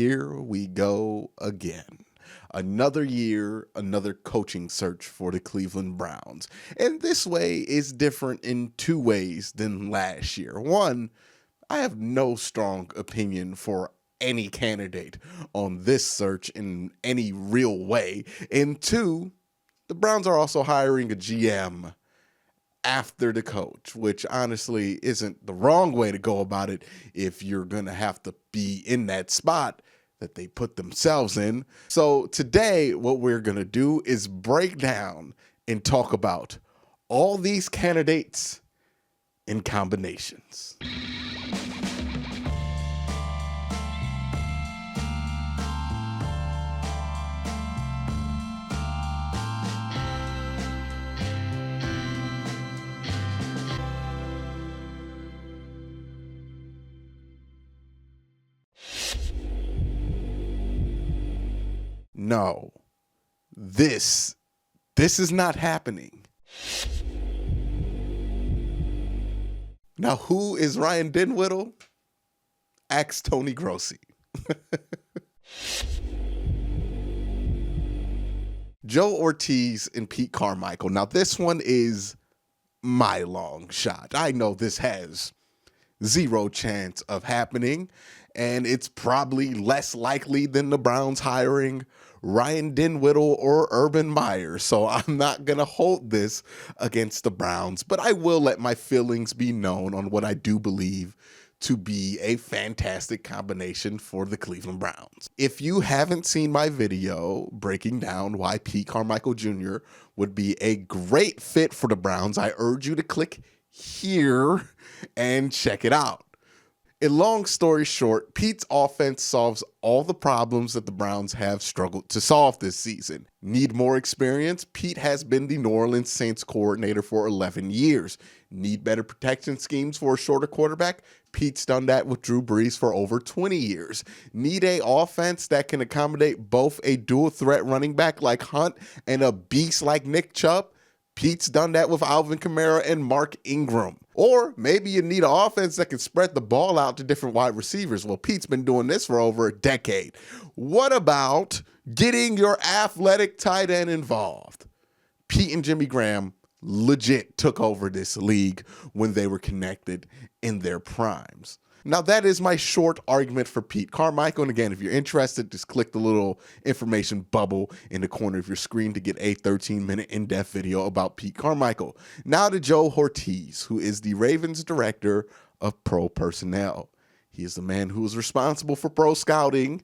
here we go again. Another year, another coaching search for the Cleveland Browns. And this way is different in two ways than last year. One, I have no strong opinion for any candidate on this search in any real way. And two, the Browns are also hiring a GM after the coach, which honestly isn't the wrong way to go about it if you're going to have to be in that spot that they put themselves in. So today, what we're going to do is break down and talk about all these candidates in combinations. No, this is not happening. Now, who is Ryan Dinwiddie? Ask Tony Grossi. Joe Ortiz and Pete Carmichael. Now, this one is my long shot. I know this has zero chance of happening, and it's probably less likely than the Browns hiring Ryan Dinwiddie or Urban Meyer. So I'm not going to hold this against the Browns, but I will let my feelings be known on what I do believe to be a fantastic combination for the Cleveland Browns. If you haven't seen my video breaking down why Pete Carmichael Jr. would be a great fit for the Browns, I urge you to click here and check it out. In long story short, Pete's offense solves all the problems that the Browns have struggled to solve this season. Need more experience? Pete has been the New Orleans Saints coordinator for 11 years. Need better protection schemes for a shorter quarterback? Pete's done that with Drew Brees for over 20 years. Need a offense that can accommodate both a dual threat running back like Hunt and a beast like Nick Chubb? Pete's done that with Alvin Kamara and Mark Ingram. Or maybe you need an offense that can spread the ball out to different wide receivers. Well, Pete's been doing this for over a decade. What about getting your athletic tight end involved? Pete and Jimmy Graham legit took over this league when they were connected in their primes. Now, that is my short argument for Pete Carmichael. And again, if you're interested, just click the little information bubble in the corner of your screen to get a 13-minute in-depth video about Pete Carmichael. Now to Joe Ortiz, who is the Ravens director of pro personnel. He is the man who is responsible for pro scouting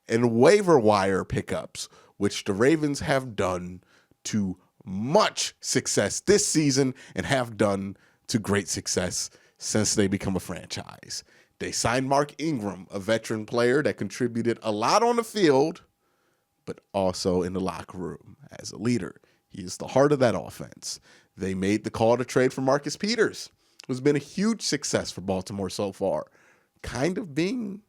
and waiver wire pickups, which the Ravens have done to much success this season and have done to great success since they become a franchise. They signed Mark Ingram, a veteran player that contributed a lot on the field, but also in the locker room as a leader. He is the heart of that offense. They made the call to trade for Marcus Peters, who's been a huge success for Baltimore so far, kind of being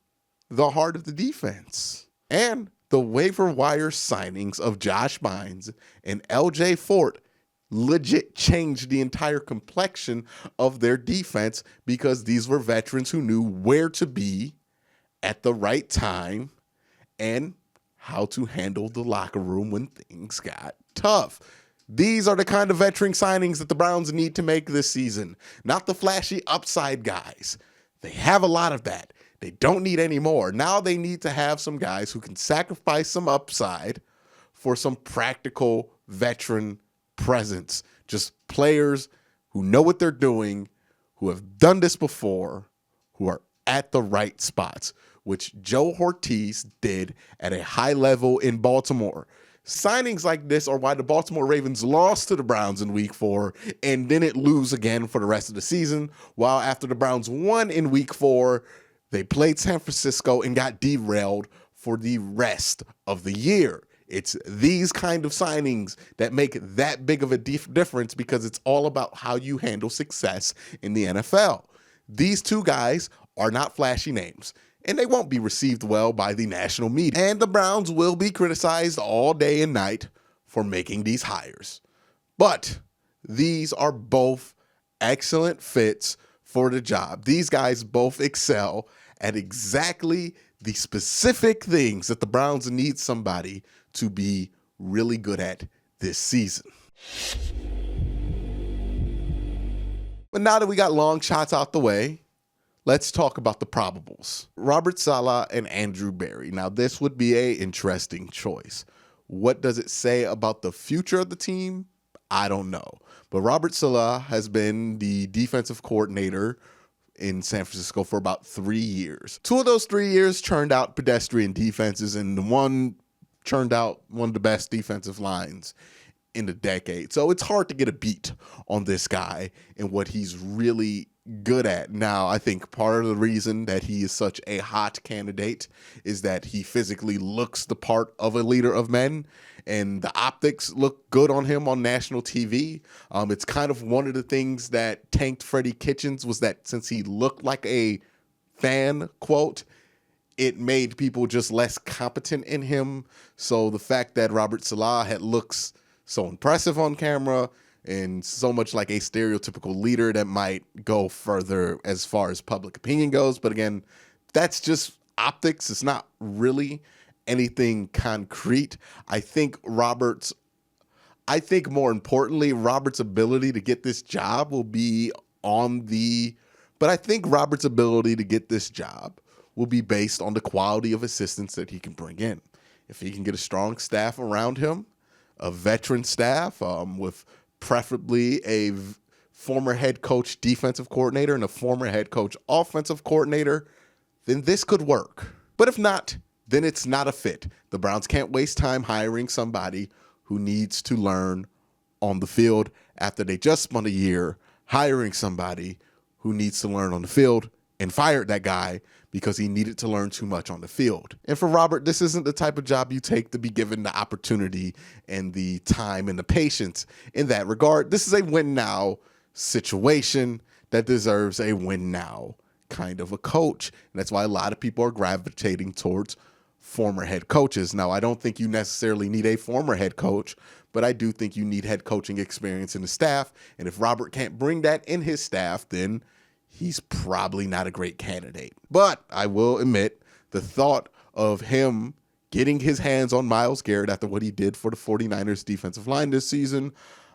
the heart of the defense. And the waiver wire signings of Josh Bynes and LJ Fort legit changed the entire complexion of their defense because these were veterans who knew where to be at the right time and how to handle the locker room when things got tough. These are the kind of veteran signings that the Browns need to make this season, not the flashy upside guys. They have a lot of that. They don't need any more. Now they need to have some guys who can sacrifice some upside for some practical veteran presence. Just players who know what they're doing, who have done this before, who are at the right spots, which Joe Ortiz did at a high level in Baltimore. Signings like this are why the Baltimore Ravens lost to the Browns in week 4 and didn't lose again for the rest of the season, while after the Browns won in week 4, they played San Francisco and got derailed for the rest of the year. It's these kind of signings that make that big of a difference because it's all about how you handle success in the NFL. These two guys are not flashy names, and they won't be received well by the national media. And the Browns will be criticized all day and night for making these hires. But these are both excellent fits for the job. These guys both excel at exactly the specific things that the Browns need somebody to be really good at this season. But now that we got long shots out the way, let's talk about the probables. Robert Saleh and Andrew Berry. Now, this would be an interesting choice. What does it say about the future of the team? I don't know. But Robert Saleh has been the defensive coordinator in San Francisco for about 3 years. 2 of those 3 years churned out pedestrian defenses, and one churned out one of the best defensive lines in the decade. So it's hard to get a beat on this guy and what he's really good at. Now, I think part of the reason that he is such a hot candidate is that he physically looks the part of a leader of men, and the optics look good on him on national TV. It's kind of one of the things that tanked Freddie Kitchens, was that since he looked like a fan, quote, it made people just less competent in him. So the fact that Robert Saleh looks so impressive on camera and so much like a stereotypical leader, that might go further as far as public opinion goes. But again, that's just optics. It's not really anything concrete. I think more importantly, Robert's ability to get this job will be based on the quality of assistants that he can bring in. If he can get a strong staff around him, a veteran staff with preferably a former head coach defensive coordinator and a former head coach offensive coordinator, then this could work. But if not, then it's not a fit. The Browns can't waste time hiring somebody who needs to learn on the field after they just spent a year hiring somebody who needs to learn on the field and fired that guy because he needed to learn too much on the field. And for Robert, this isn't the type of job you take to be given the opportunity and the time and the patience in that regard. This is a win now situation that deserves a win now kind of a coach. And that's why a lot of people are gravitating towards former head coaches. Now, I don't think you necessarily need a former head coach, but I do think you need head coaching experience in the staff. And if Robert can't bring that in his staff, then he's probably not a great candidate. But I will admit, the thought of him getting his hands on Myles Garrett after what he did for the 49ers defensive line this season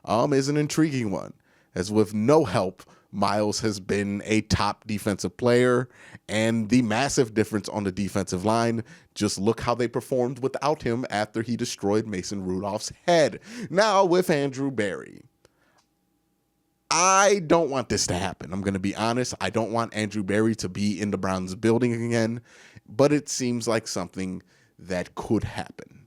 is an intriguing one. As with no help, Myles has been a top defensive player, and the massive difference on the defensive line, just look how they performed without him after he destroyed Mason Rudolph's head. Now with Andrew Berry, I don't want this to happen. I'm going to be honest. I don't want Andrew Berry to be in the Browns building again, but it seems like something that could happen.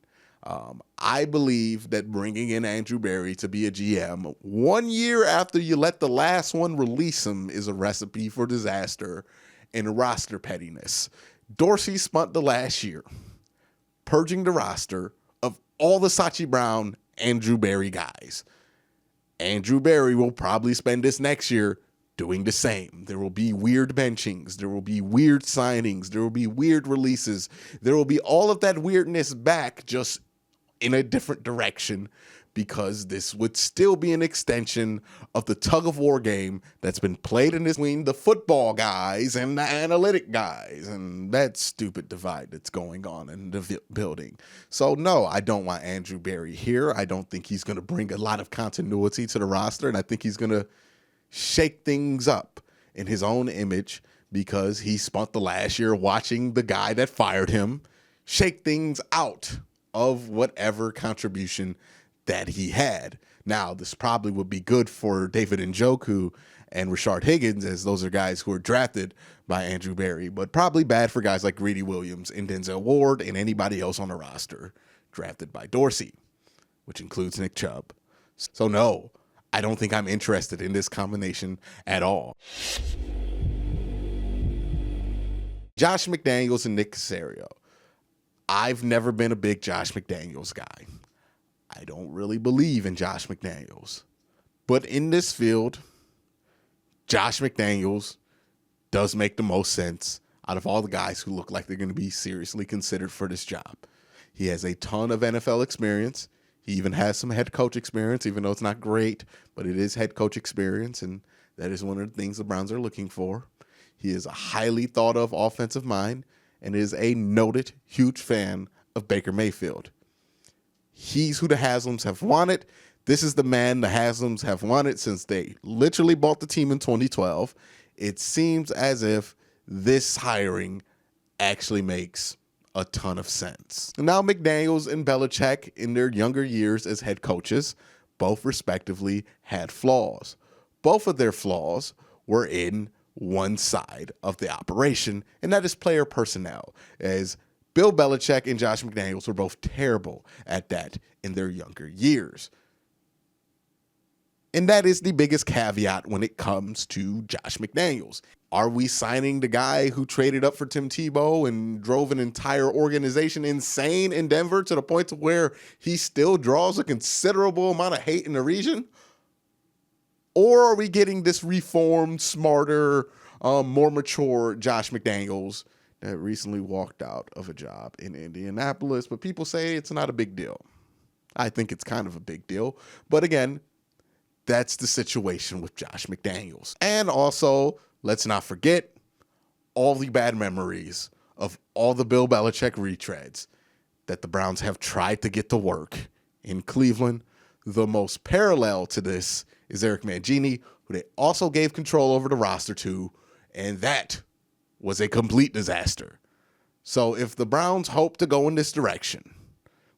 I believe that bringing in Andrew Berry to be a GM 1 year after you let the last one release him is a recipe for disaster and roster pettiness. Dorsey spent the last year purging the roster of all the Sachi Brown, Andrew Berry guys. Andrew Berry will probably spend this next year doing the same. There will be weird benchings. There will be weird signings. There will be weird releases. There will be all of that weirdness back, just in a different direction, because this would still be an extension of the tug-of-war game that's been played in between the football guys and the analytic guys, and that stupid divide that's going on in the building. So no, I don't want Andrew Berry here. I don't think he's going to bring a lot of continuity to the roster, and I think he's going to shake things up in his own image, because he spent the last year watching the guy that fired him shake things out of whatever contribution that he had. Now, this probably would be good for David Njoku and Rashard Higgins, as those are guys who are drafted by Andrew Berry, but probably bad for guys like Greedy Williams and Denzel Ward and anybody else on the roster drafted by Dorsey, which includes Nick Chubb. So no, I don't think I'm interested in this combination at all. Josh McDaniels and Nick Caserio. I've never been a big Josh McDaniels guy. I don't really believe in Josh McDaniels. But in this field, Josh McDaniels does make the most sense out of all the guys who look like they're going to be seriously considered for this job. He has a ton of NFL experience. He even has some head coach experience, even though it's not great, but it is head coach experience, and that is one of the things the Browns are looking for. He is a highly thought of offensive mind, and is a noted huge fan of Baker Mayfield. He's who the Haslams have wanted. This is the man the Haslams have wanted since they literally bought the team in 2012. It seems as if this hiring actually makes a ton of sense. Now, McDaniels and Belichick, in their younger years as head coaches, both respectively had flaws. Both of their flaws were in one side of the operation, and that is player personnel, as Bill Belichick and Josh McDaniels were both terrible at that in their younger years. And that is the biggest caveat when it comes to Josh McDaniels. Are we signing the guy who traded up for Tim Tebow and drove an entire organization insane in Denver to the point to where he still draws a considerable amount of hate in the region? Or are we getting this reformed, smarter, more mature Josh McDaniels that recently walked out of a job in Indianapolis? But people say it's not a big deal. I think it's kind of a big deal. But again, that's the situation with Josh McDaniels. And also, let's not forget all the bad memories of all the Bill Belichick retreads that the Browns have tried to get to work in Cleveland. The most parallel to this is Eric Mangini, who they also gave control over the roster to, and that was a complete disaster. So if the Browns hope to go in this direction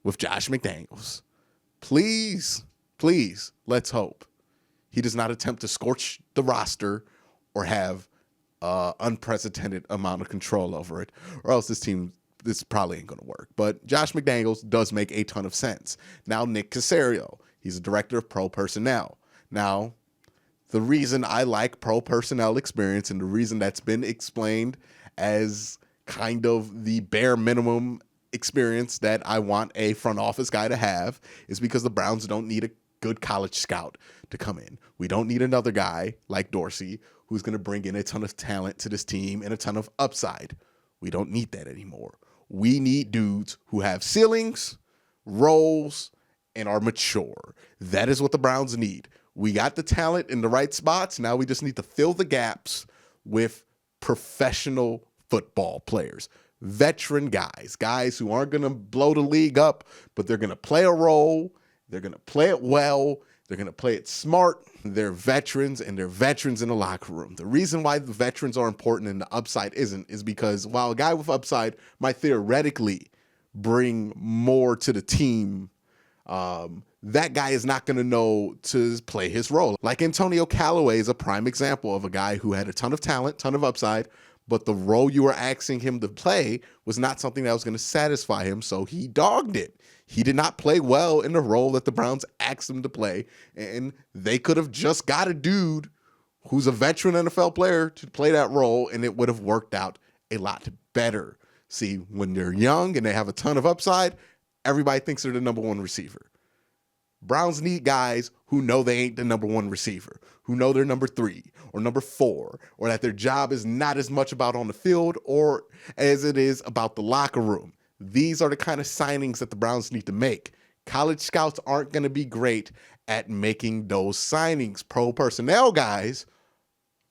with Josh McDaniels, please, let's hope he does not attempt to scorch the roster or have unprecedented amount of control over it, or else this probably ain't going to work. But Josh McDaniels does make a ton of sense. Now, Nick Caserio, he's a director of pro personnel. Now, the reason I like pro personnel experience and the reason that's been explained as kind of the bare minimum experience that I want a front office guy to have is because the Browns don't need a good college scout to come in. We don't need another guy like Dorsey who's going to bring in a ton of talent to this team and a ton of upside. We don't need that anymore. We need dudes who have ceilings, roles, and are mature. That is what the Browns need. We got the talent in the right spots. Now we just need to fill the gaps with professional football players, veteran guys who aren't going to blow the league up, but they're going to play a role. They're going to play it well. They're going to play it smart. They're veterans, and they're veterans in the locker room. The reason why the veterans are important and the upside isn't is because while a guy with upside might theoretically bring more to the team, that guy is not going to know to play his role. Like Antonio Callaway is a prime example of a guy who had a ton of talent, ton of upside, but the role you were asking him to play was not something that was going to satisfy him, so he dogged it. He did not play well in the role that the Browns asked him to play, and they could have just got a dude who's a veteran NFL player to play that role, and it would have worked out a lot better. See, when they're young and they have a ton of upside, everybody thinks they're the number one receiver. Browns need guys who know they ain't the number one receiver, who know they're number 3 or number 4, or that their job is not as much about on the field or as it is about the locker room. These are the kind of signings that the Browns need to make. College scouts aren't going to be great at making those signings. Pro personnel guys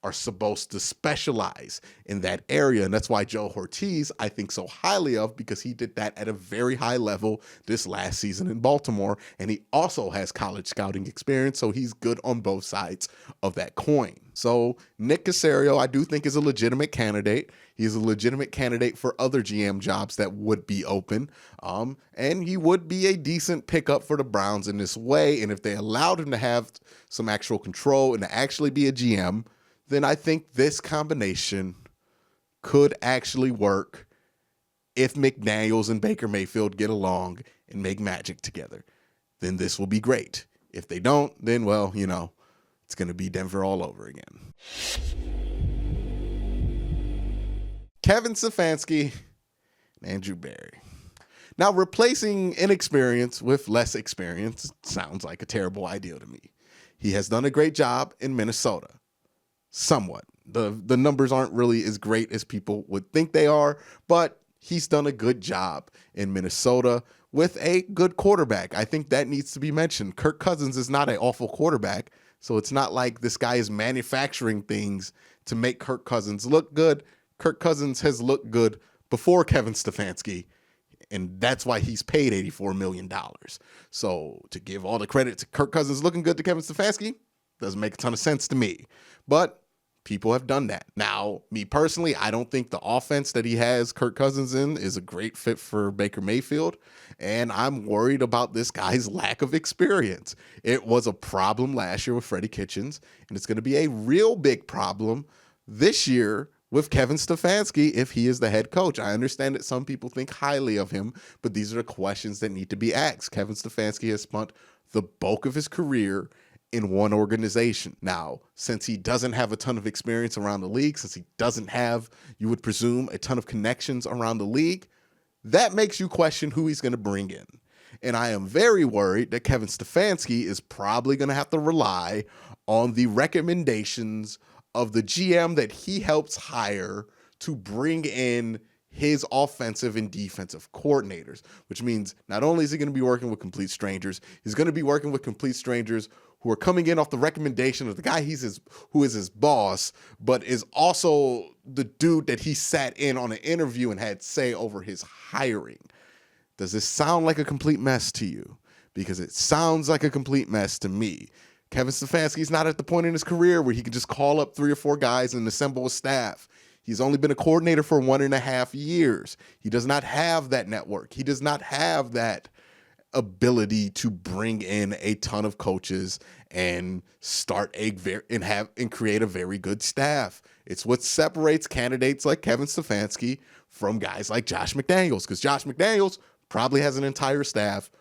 are supposed to specialize in that area. And that's why Joe Ortiz, I think so highly of, because he did that at a very high level this last season in Baltimore. And he also has college scouting experience, so he's good on both sides of that coin. So Nick Caserio, I do think, is a legitimate candidate. He's a legitimate candidate for other GM jobs that would be open. And he would be a decent pickup for the Browns in this way. And if they allowed him to have some actual control and to actually be a GM, then I think this combination could actually work if McDaniels and Baker Mayfield get along and make magic together. Then this will be great. If they don't, then, well, it's going to be Denver all over again. Kevin Stefanski and Andrew Berry. Now, replacing inexperience with less experience sounds like a terrible idea to me. He has done a great job in Minnesota. Somewhat. The numbers aren't really as great as people would think they are, but he's done a good job in Minnesota with a good quarterback. I think that needs to be mentioned. Kirk Cousins is not an awful quarterback, so it's not like this guy is manufacturing things to make Kirk Cousins look good. Kirk Cousins has looked good before Kevin Stefanski, and that's why he's paid $84 million. So to give all the credit to Kirk Cousins looking good to Kevin Stefanski doesn't make a ton of sense to me. But people have done that. Now, me personally, I don't think the offense that he has Kirk Cousins in is a great fit for Baker Mayfield, and I'm worried about this guy's lack of experience. It was a problem last year with Freddie Kitchens, and it's going to be a real big problem this year with Kevin Stefanski if he is the head coach. I understand that some people think highly of him, but these are the questions that need to be asked. Kevin Stefanski has spent the bulk of his career in one organization. Now, since he doesn't have a ton of experience around the league, since he doesn't have, you would presume, a ton of connections around the league, that makes you question who he's going to bring in. And I am very worried that Kevin Stefanski is probably going to have to rely on the recommendations of the GM that he helps hire to bring in his offensive and defensive coordinators, which means not only is he going to be working with complete strangers, he's going to be working with complete strangers who are coming in off the recommendation of the guy who is his boss, but is also the dude that he sat in on an interview and had say over his hiring. Does this sound like a complete mess to you? Because it sounds like a complete mess to me. Kevin Stefanski's not at the point in his career where he can just call up 3 or 4 guys and assemble a staff. He's only been a coordinator for 1.5 years. He does not have that network. He does not have that ability to bring in a ton of coaches and start and create a very good staff. It's what separates candidates like Kevin Stefanski from guys like Josh McDaniels, because Josh McDaniels probably has an entire staff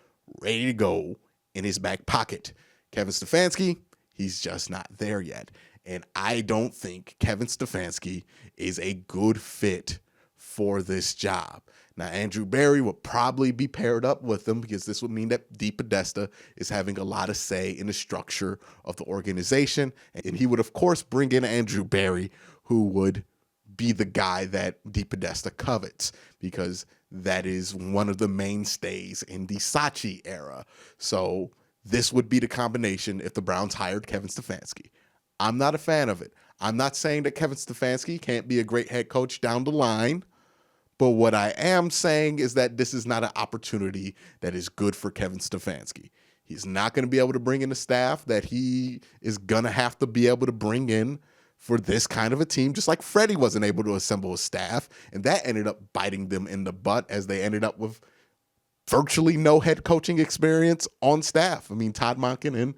ready to go in his back pocket. Kevin Stefanski, he's just not there yet. And I don't think Kevin Stefanski is a good fit for this job. Now, Andrew Berry would probably be paired up with them because this would mean that DePodesta is having a lot of say in the structure of the organization. And he would, of course, bring in Andrew Berry, who would be the guy that DePodesta covets, because that is one of the mainstays in the Sachi era. So this would be the combination if the Browns hired Kevin Stefanski. I'm not a fan of it. I'm not saying that Kevin Stefanski can't be a great head coach down the line, but what I am saying is that this is not an opportunity that is good for Kevin Stefanski. He's not going to be able to bring in the staff that he is going to have to be able to bring in for this kind of a team, just like Freddie wasn't able to assemble a staff, and that ended up biting them in the butt as they ended up with virtually no head coaching experience on staff. I mean, Todd Monken and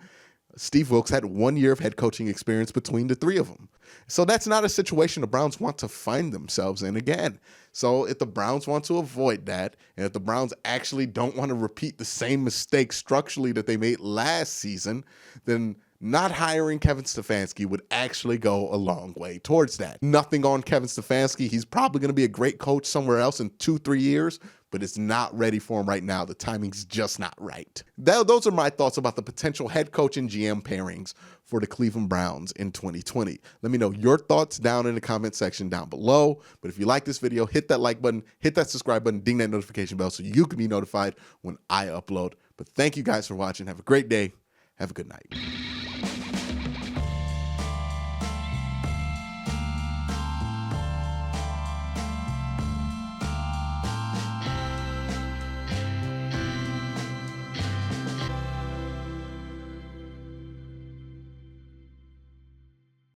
Steve Wilks had 1 year of head coaching experience between the 3 of them. So that's not a situation the Browns want to find themselves in again. So if the Browns want to avoid that, and if the Browns actually don't want to repeat the same mistakes structurally that they made last season, then not hiring Kevin Stefanski would actually go a long way towards that. Nothing on Kevin Stefanski. He's probably going to be a great coach somewhere else in 2-3 years, but it's not ready for him right now. The timing's just not right. Those are my thoughts about the potential head coach and GM pairings for the Cleveland Browns in 2020. Let me know your thoughts down in the comment section down below. But if you like this video, hit that like button, hit that subscribe button, ding that notification bell so you can be notified when I upload. But thank you guys for watching. Have a great day. Have a good night.